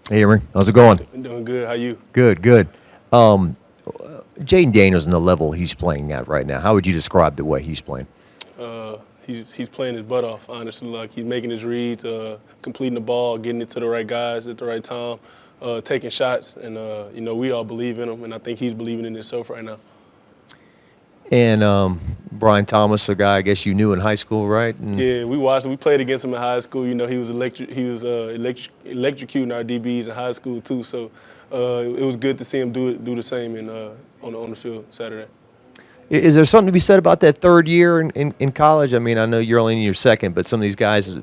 Hey, Emery. How's it going? I'm doing good. How you? Good, good. Um, Jaden Daniels and the level he's playing at right now, how would you describe the way he's playing? He's playing his butt off. Honestly, like he's making his reads, completing the ball, getting it to the right guys at the right time, taking shots, and we all believe in him, and I think he's believing in himself right now. And Brian Thomas, a guy I guess you knew in high school, right? And Yeah, we watched him. We played against him in high school. You know, he was electrocuting our DBs in high school too. So it was good to see him do the same on the field Saturday. is there something to be said about that third year in college? I mean, I know you're only in your second, but some of these guys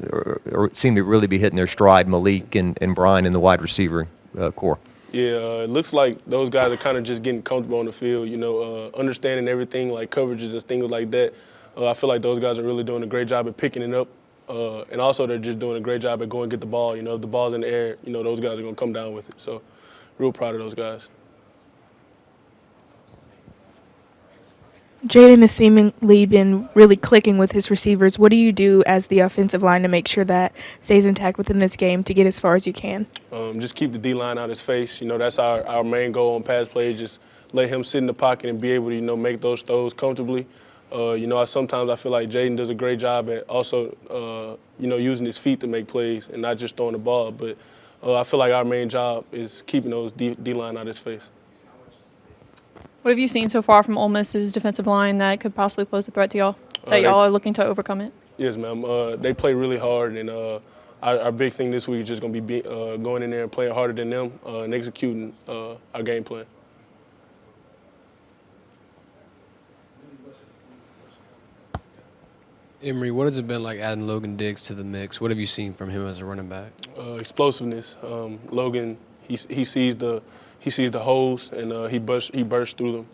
seem to really be hitting their stride, Malik and Brian in the wide receiver core. Yeah, it looks like those guys are kind of just getting comfortable on the field, understanding everything like coverages and things like that. I feel like those guys are really doing a great job at picking it up, and also they're just doing a great job at going get the ball. If the ball's in the air, those guys are going to come down with it. So real proud of those guys. Jaden has seemingly been really clicking with his receivers. What do you do as the offensive line to make sure that stays intact within this game to get as far as you can? Just keep the D-line out his face. That's our main goal on pass plays, just let him sit in the pocket and be able to, make those throws comfortably. Sometimes I feel like Jaden does a great job at also, using his feet to make plays and not just throwing the ball. But I feel like our main job is keeping those D-line out of his face. What have you seen so far from Ole Miss's defensive line that could possibly pose a threat to y'all, that y'all are looking to overcome it? Yes, ma'am. They play really hard, and our big thing this week is just going to be going in there and playing harder than them and executing our game plan. Emery, what has it been like adding Logan Diggs to the mix? What have you seen from him as a running back? Explosiveness. Logan, he sees the holes and he bursts through them,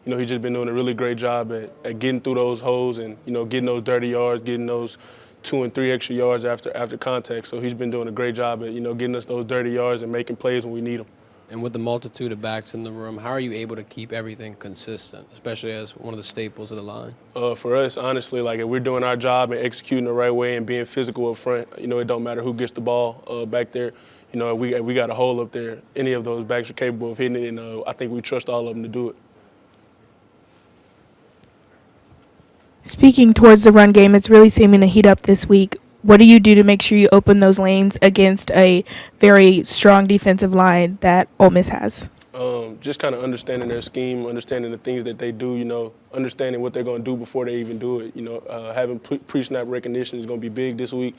and he's just been doing a really great job at getting through those holes and getting those dirty yards, getting those 2 and 3 extra yards after contact. So he's been doing a great job at getting us those dirty yards and making plays when we need them. And with the multitude of backs in the room, how are you able to keep everything consistent, especially as one of the staples of the line? For us, honestly, like if we're doing our job and executing the right way and being physical up front, it don't matter who gets the ball back there. If we got a hole up there, any of those backs are capable of hitting it, and I think we trust all of them to do it. Speaking towards the run game, it's really seeming to heat up this week. What do you do to make sure you open those lanes against a very strong defensive line that Ole Miss has? Just kind of understanding their scheme, understanding the things that they do, understanding what they're going to do before they even do it. Having pre-snap recognition is going to be big this week.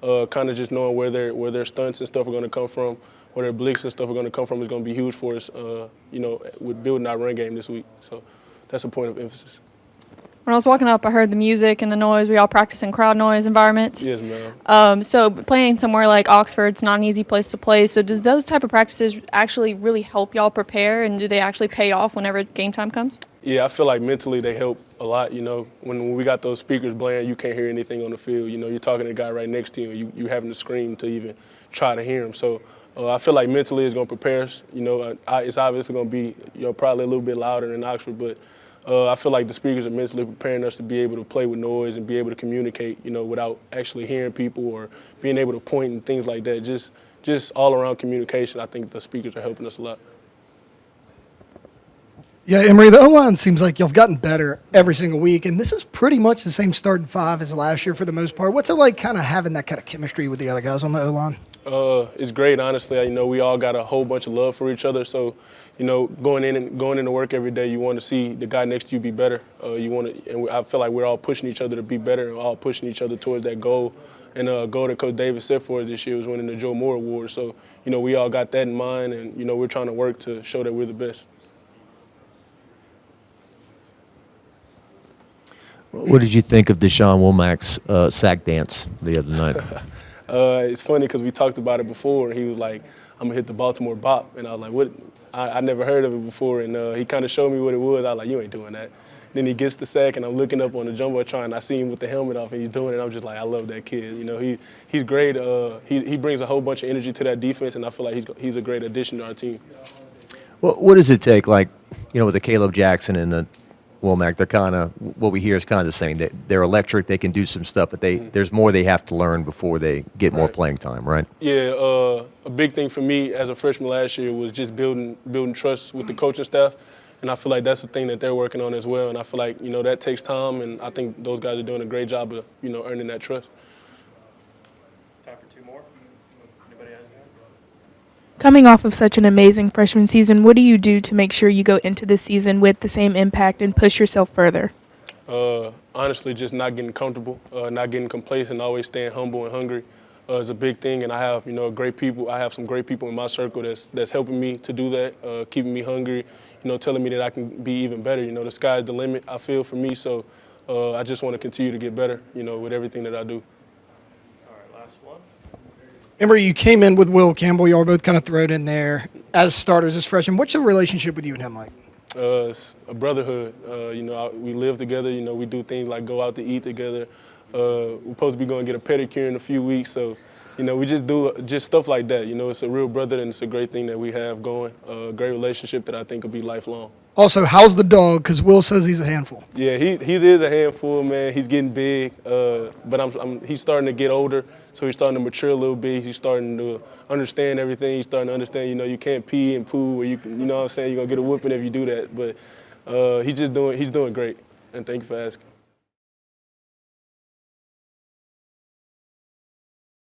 Kind of just knowing where their stunts and stuff are going to come from, where their blicks and stuff are going to come from is going to be huge for us, with building our run game this week. So that's a point of emphasis. When I was walking up, I heard the music and the noise. We all practice in crowd noise environments. Yes, ma'am. So playing somewhere like Oxford, it's not an easy place to play. So does those type of practices actually really help y'all prepare, and do they actually pay off whenever game time comes? Yeah, I feel like mentally they help a lot. When we got those speakers blaring, you can't hear anything on the field. You're talking to a guy right next to you, and you having to scream to even try to hear him. So I feel like mentally it's going to prepare us. It's obviously going to be probably a little bit louder than Oxford, but I feel like the speakers are mentally preparing us to be able to play with noise and be able to communicate, without actually hearing people or being able to point and things like that. Just all around communication, I think the speakers are helping us a lot. Yeah, Emery, the O-line seems like you've gotten better every single week, and this is pretty much the same starting five as last year for the most part. What's it like kind of having that kind of chemistry with the other guys on the O-line? It's great, honestly. We all got a whole bunch of love for each other. So, going into work every day, you want to see the guy next to you be better. I feel like we're all pushing each other to be better and all pushing each other towards that goal. And goal that Coach Davis set for us this year was winning the Joe Moore Award. So, we all got that in mind, and we're trying to work to show that we're the best. What did you think of Deshaun Womack's sack dance the other night? It's funny because we talked about it before, and he was like, I'm going to hit the Baltimore bop. And I was like, what? I never heard of it before. And he kind of showed me what it was. I was like, you ain't doing that. Then he gets the sack, and I'm looking up on the Jumbotron, and I see him with the helmet off, and he's doing it. I'm just like, I love that kid. He's great. He brings a whole bunch of energy to that defense, and I feel like he's a great addition to our team. Well, what does it take, with the Caleb Jackson and the Womack, they're kind of, what we hear is kind of the same. They're electric, they can do some stuff, but there's more they have to learn before they get more playing time, right? Yeah, a big thing for me as a freshman last year was just building trust with the coaching staff. And I feel like that's the thing that they're working on as well. And I feel like, that takes time, and I think those guys are doing a great job of, earning that trust. Time for two more. Anybody has any? Coming off of such an amazing freshman season, what do you do to make sure you go into this season with the same impact and push yourself further? Honestly, just not getting comfortable, not getting complacent, always staying humble and hungry is a big thing. And I have, great people. I have some great people in my circle that's helping me to do that, keeping me hungry, telling me that I can be even better. The sky's the limit, I feel, for me. So I just want to continue to get better, with everything that I do. All right, last one. Emery, you came in with Will Campbell. Y'all were both kind of thrown in there as starters as freshmen. What's your relationship with you and him like? It's a brotherhood. We live together. We do things like go out to eat together. We're supposed to be going to get a pedicure in a few weeks. So, we just do just stuff like that. It's a real brother, and it's a great thing that we have going. A great relationship that I think will be lifelong. Also, how's the dog? Because Will says he's a handful. Yeah, he is a handful, man. He's getting big, but he's starting to get older, so he's starting to mature a little bit. He's starting to understand everything. He's starting to understand, you can't pee and poo, or you know what I'm saying, you're gonna get a whooping if you do that. But he's doing great, and thank you for asking.